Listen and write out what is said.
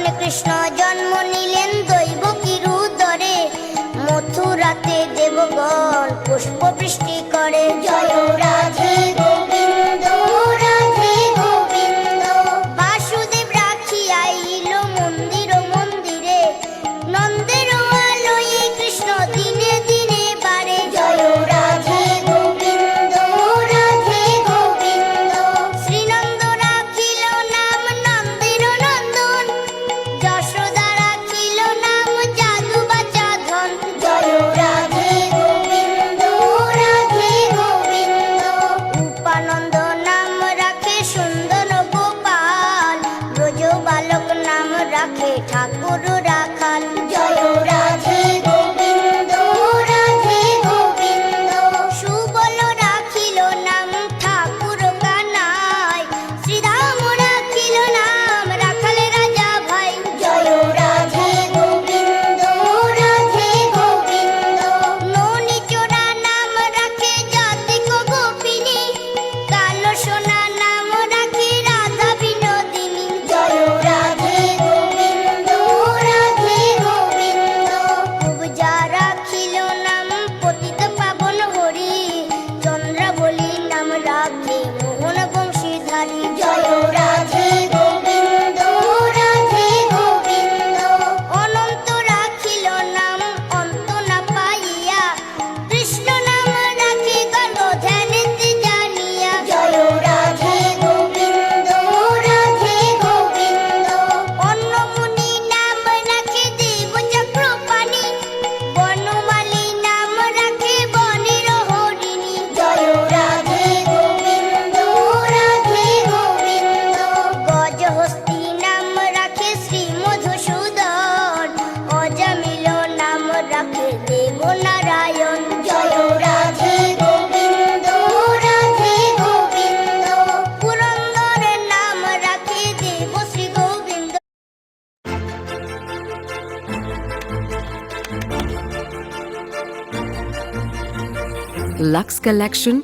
যখন কৃষ্ণ জন্ম নিলেন দৈবকীর উদরে, মথুরাতে দেবগণ পুষ্প বৃষ্টি করে। জয় রাধে গোবিন্দ রাধে গোবিন্দ। বাসুদেব রাখিয়া আইল মন্দির মন্দিরে, নন্দের আলোয় কৃষ্ণ দিনে দিনে বাড়ে। জয় রাধে গোবিন্দ রাধে গোবিন্দ। শ্রীনন্দ রাখিল নাম নন্দের নন্দন, যশোদা রাখিল নাম জাদু বাচা ধন। জয় রাধে গোবিন্দ রাধে গোবিন্দ। উপানন্দ নাম রাখে সুন্দর গোপাল, ব্রজ বালক নাম রাখে ঠাকুর রাখাল। জয় রাধে গোবিন্দ রাধে গোবিন্দ। সুবল রাখিল নাম ঠাকুর কানাই, শ্রীরাম রাখিল নাম রাখাল রাজা ভাই। জয় রাধে গোবিন্দ রাধে গোবিন্দ। ননী চোরা নাম রাখে জাতিক গোপিনী, কালো সোনা নাম রাখে রাধা বিনোদিনী। জয় রাধে গোবিন্দ রাধে গোবিন্দ। কুবজা রাখিল নাম পতিত পাবন হরি, চন্দ্রাবলী নাম রাখে মোহন বংশীধারী। জয় রাধে গোবিন্দ রাধে গোবিন্দ। অনন্ত রাখিল নাম অন্ত না পাইয়া, কৃষ্ণ নাম রাখে গর্ব ধ্যানেতে জানিয়া। জয় রাধে গোবিন্দ রাধে গোবিন্দ। অন্নমুনি নাম রাখে দেব চক্রপাণি, বনমালী নাম রাখে বনের হরিণী। জয় রাধে গোবিন্দ রাধে গোবিন্দ। গজহস্তি নাম রাখে শ্রী মধুসূদন, অজামিল নাম রাখে দেব নারায়ণ। জয় রাধে গোবিন্দ রাধে গোবিন্দ। পুরন্দরের নাম রাখে দেব শ্রী গোবিন্দ। Lux Collection